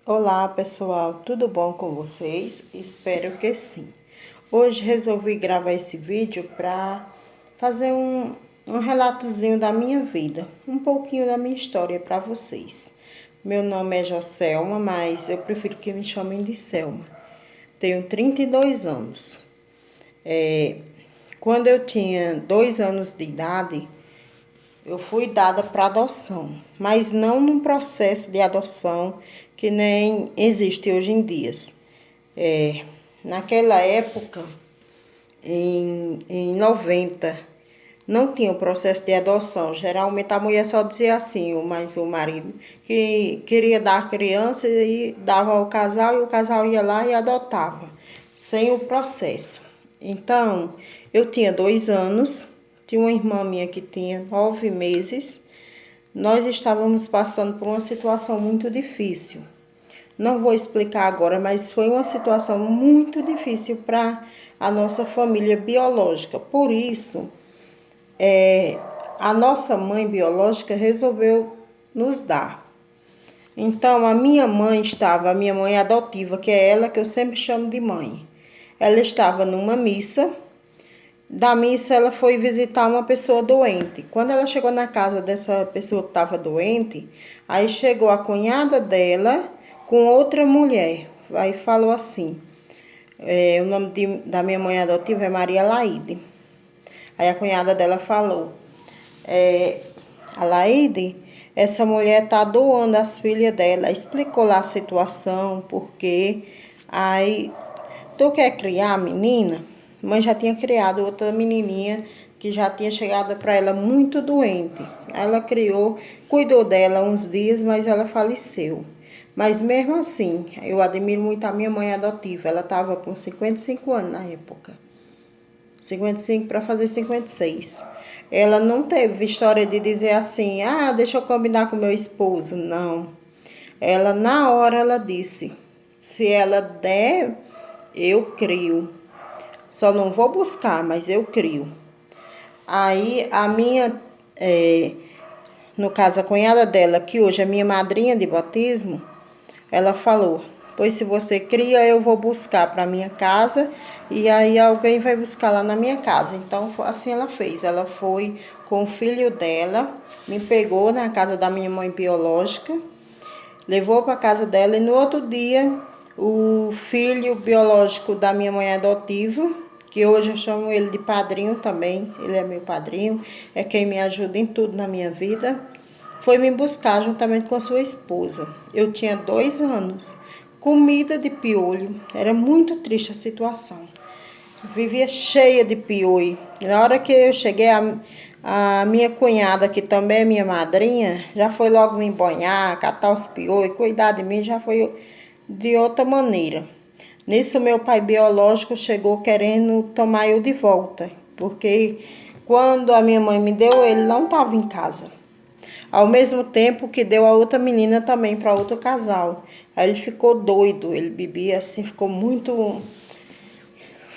Olá pessoal, tudo bom com vocês? Espero que sim. Hoje resolvi gravar esse vídeo para fazer um relatozinho da minha vida, um pouquinho da minha história para vocês. Meu nome é Joselma, mas eu prefiro que me chamem de Selma. Tenho 32 anos. Quando eu tinha 2 anos de idade, eu fui dada para adoção, mas não num processo de adoção que nem existe hoje em dia. É, naquela época, em 90, não tinha o processo de adoção. Geralmente a mulher só dizia assim, mas o marido que queria dar a criança e dava ao casal e o casal ia lá e adotava, sem o processo. Então, eu tinha 2 anos, tinha uma irmã minha que tinha 9 meses. Nós estávamos passando por uma situação muito difícil. Não vou explicar agora, mas foi uma situação muito difícil para a nossa família biológica. Por isso, a nossa mãe biológica resolveu nos dar. Então, a minha mãe adotiva, que é ela que eu sempre chamo de mãe. Ela estava numa missa. Da missa, ela foi visitar uma pessoa doente. Quando ela chegou na casa dessa pessoa que estava doente, aí chegou a cunhada dela com outra mulher. Aí falou assim, o nome da minha mãe adotiva é Maria Laide. Aí a cunhada dela falou, a Laide, essa mulher tá doando as filhas dela. Explicou lá a situação, porque aí tu quer criar a menina? Mãe já tinha criado outra menininha que já tinha chegado para ela muito doente. Ela criou, cuidou dela uns dias, mas ela faleceu. Mas mesmo assim, eu admiro muito a minha mãe adotiva. Ela estava com 55 anos na época. 55 para fazer 56. Ela não teve história de dizer assim, deixa eu combinar com meu esposo. Não. Ela, na hora, ela disse, se ela der, eu crio. Só não vou buscar, mas eu crio. Aí a minha, no caso a cunhada dela, que hoje é minha madrinha de batismo, ela falou, pois se você cria, eu vou buscar para minha casa e aí alguém vai buscar lá na minha casa. Então assim ela fez. Ela foi com o filho dela, me pegou na casa da minha mãe biológica, levou para casa dela e no outro dia o filho biológico da minha mãe adotiva, que hoje eu chamo ele de padrinho também, ele é meu padrinho, é quem me ajuda em tudo na minha vida, foi me buscar juntamente com a sua esposa. Eu tinha 2 anos, comida de piolho, era muito triste a situação. Vivia cheia de piolho. Na hora que eu cheguei, a minha cunhada, que também é minha madrinha, já foi logo me banhar, catar os piolhos, cuidar de mim, já foi de outra maneira. Nisso, meu pai biológico chegou querendo tomar eu de volta, porque quando a minha mãe me deu, ele não estava em casa. Ao mesmo tempo que deu a outra menina também para outro casal. Aí ele ficou doido, ele bebia assim, ficou muito...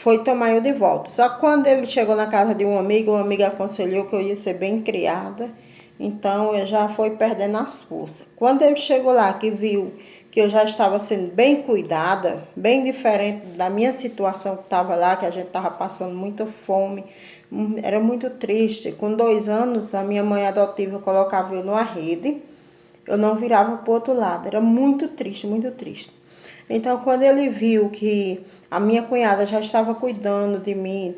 Foi tomar eu de volta. Só que quando ele chegou na casa de uma amiga aconselhou que eu ia ser bem criada. Então, eu já foi perdendo as forças. Quando ele chegou lá, que viu que eu já estava sendo bem cuidada, bem diferente da minha situação que estava lá, que a gente estava passando muita fome, era muito triste. Com 2 anos, a minha mãe adotiva colocava eu numa rede, eu não virava para o outro lado. Era muito triste, muito triste. Então, quando ele viu que a minha cunhada já estava cuidando de mim,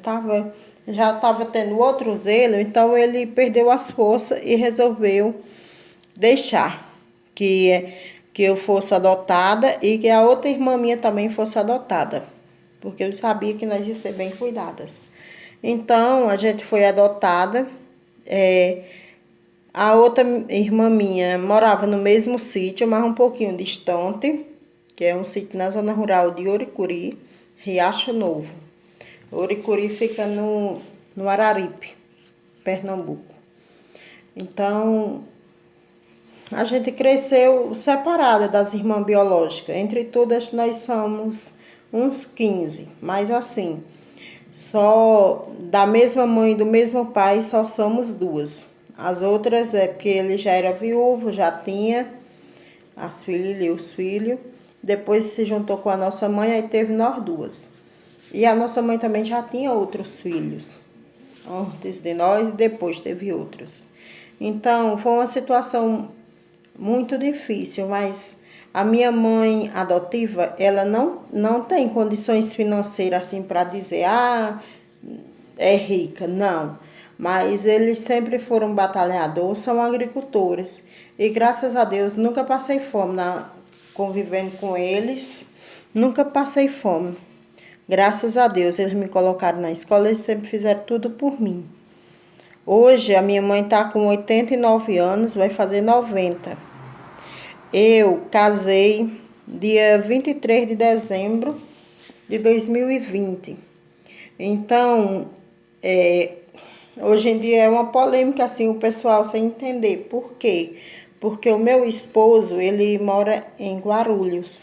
já estava tendo outro zelo, então ele perdeu as forças e resolveu deixar que eu fosse adotada e que a outra irmã minha também fosse adotada, porque ele sabia que nós íamos ser bem cuidadas. Então, a gente foi adotada. A outra irmã minha morava no mesmo sítio, mas um pouquinho distante, que é um sítio na zona rural de Oricuri, Riacho Novo. Oricuri fica no Araripe, Pernambuco. Então, a gente cresceu separada das irmãs biológicas. Entre todas, nós somos uns 15, mas assim, só da mesma mãe e do mesmo pai, só somos 2. As outras é porque ele já era viúvo, já tinha as filhas e os filhos. Depois se juntou com a nossa mãe, aí teve nós duas. E a nossa mãe também já tinha outros filhos. Antes de nós e depois teve outros. Então, foi uma situação muito difícil, mas a minha mãe adotiva, ela não tem condições financeiras assim para dizer, é rica, não. Mas eles sempre foram batalhadores, são agricultores. E graças a Deus nunca passei fome convivendo com eles, nunca passei fome. Graças a Deus eles me colocaram na escola, eles sempre fizeram tudo por mim. Hoje a minha mãe está com 89 anos, vai fazer 90. Eu casei dia 23 de dezembro de 2020. Então, hoje em dia é uma polêmica assim, o pessoal sem entender. Por quê? Porque o meu esposo, ele mora em Guarulhos.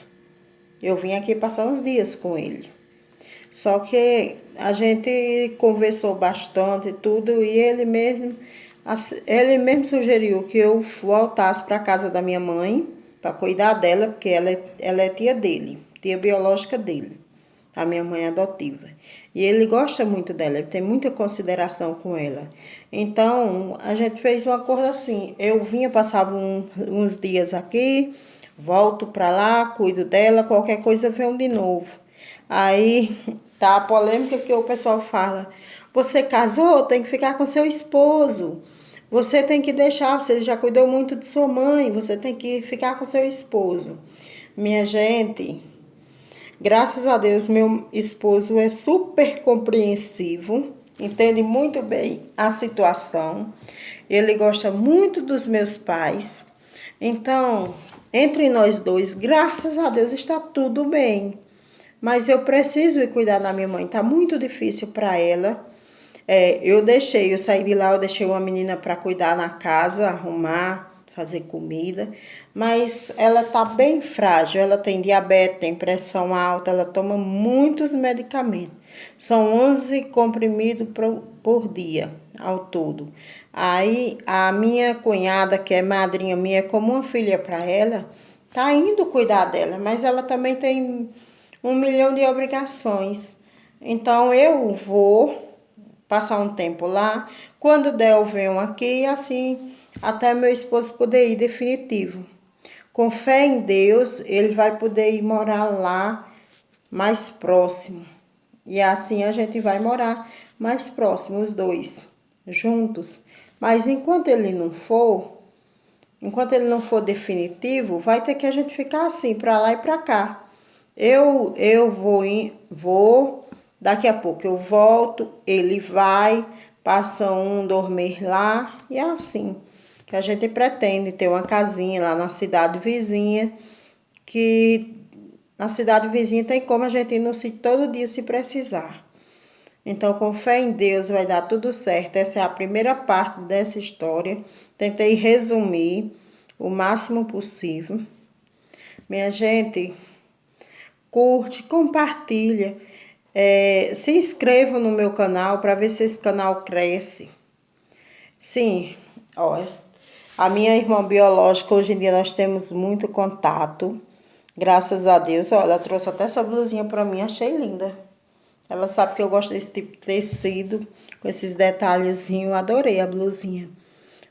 Eu vim aqui passar uns dias com ele. Só que a gente conversou bastante e tudo, e ele mesmo sugeriu que eu voltasse para a casa da minha mãe, para cuidar dela, porque ela é tia dele, tia biológica dele, a minha mãe adotiva. E ele gosta muito dela, ele tem muita consideração com ela. Então, a gente fez um acordo assim, eu vinha, passava uns dias aqui, volto para lá, cuido dela, qualquer coisa eu venho de novo. Aí tá a polêmica que o pessoal fala, você casou, tem que ficar com seu esposo. Você tem que deixar, você já cuidou muito de sua mãe, você tem que ficar com seu esposo. Minha gente, graças a Deus, meu esposo é super compreensivo, entende muito bem a situação. Ele gosta muito dos meus pais. Então, entre nós dois, graças a Deus, está tudo bem. Mas eu preciso ir cuidar da minha mãe, tá muito difícil para ela. Eu saí de lá, eu deixei uma menina para cuidar na casa, arrumar, fazer comida. Mas ela tá bem frágil, ela tem diabetes, tem pressão alta, ela toma muitos medicamentos. São 11 comprimidos por dia, ao todo. Aí a minha cunhada, que é madrinha minha, como uma filha para ela, tá indo cuidar dela, mas ela também tem 1 milhão de obrigações. Então eu vou passar um tempo lá. Quando der, eu venho aqui, assim, até meu esposo poder ir definitivo. Com fé em Deus, ele vai poder ir morar lá mais próximo. E assim a gente vai morar mais próximo, os dois, juntos. Mas enquanto ele não for definitivo, vai ter que a gente ficar assim, para lá e para cá. Eu vou, daqui a pouco eu volto, ele vai, passa dormir lá, e é assim que a gente pretende ter uma casinha lá na cidade vizinha, que na cidade vizinha tem como a gente ir no sítio todo dia se precisar. Então, com fé em Deus, vai dar tudo certo. Essa é a primeira parte dessa história. Tentei resumir o máximo possível. Minha gente, curte, compartilha, se inscreva no meu canal para ver se esse canal cresce. Sim, ó, a minha irmã biológica, hoje em dia nós temos muito contato, graças a Deus. Ó, ela trouxe até essa blusinha para mim, achei linda. Ela sabe que eu gosto desse tipo de tecido, com esses detalhezinhos, adorei a blusinha.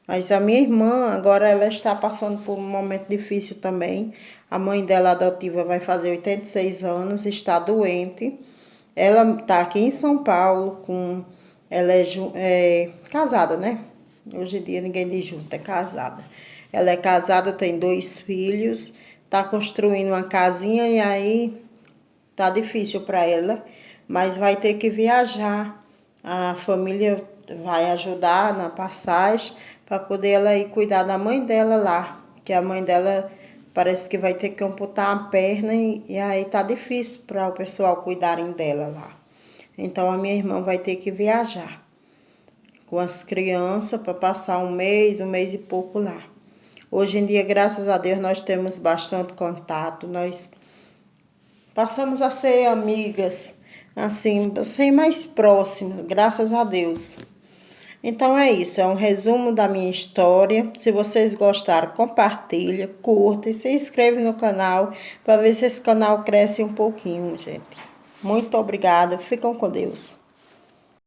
Mas a minha irmã, agora ela está passando por um momento difícil também. A mãe dela adotiva vai fazer 86 anos, está doente. Ela está aqui em São Paulo, ela é casada, né? Hoje em dia ninguém diz junto, é casada. Ela é casada, tem 2 filhos, está construindo uma casinha e aí tá difícil para ela, mas vai ter que viajar. A família vai ajudar na passagem para poder ela ir cuidar da mãe dela lá, que a mãe dela parece que vai ter que amputar a perna e aí tá difícil para o pessoal cuidarem dela lá. Então a minha irmã vai ter que viajar com as crianças para passar um mês e pouco lá. Hoje em dia, graças a Deus, nós temos bastante contato, nós passamos a ser amigas, assim mais próximas, graças a Deus. Então é isso, é um resumo da minha história. Se vocês gostaram, compartilha, curta e se inscreve no canal para ver se esse canal cresce um pouquinho, gente. Muito obrigada, ficam com Deus.